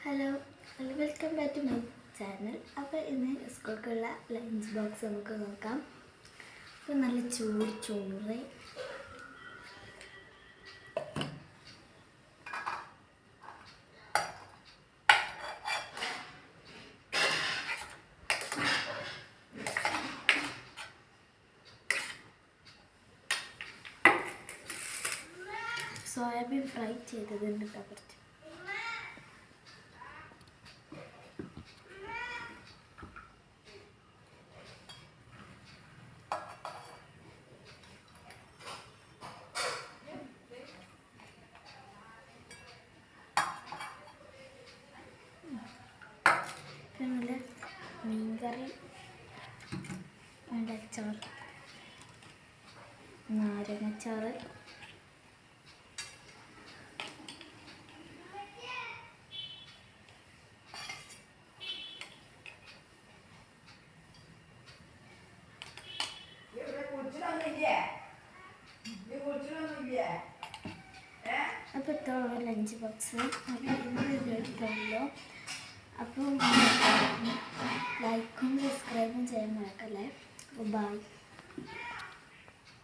Hello welcome back to my channel. അപ്പോൾ ഇന്ന് സ്കൂൾക്കുള്ള lunch box നമുക്ക് നോക്കാം. അപ്പോൾ നല്ല ചോറ് സോയാബീൻ ഫ്രൈ ചെയ്തതുണ്ട് കുറച്ച്. പിന്നെ മീൻകറി, അച്ചാർ, നാരങ്ങച്ചാറ്, അപ്പോൾ ഇത്രയുള്ള ലഞ്ച് ബോക്സ്. അപ്പോൾ ഇന്ന് എടുക്കുമല്ലോ. അപ്പോൾ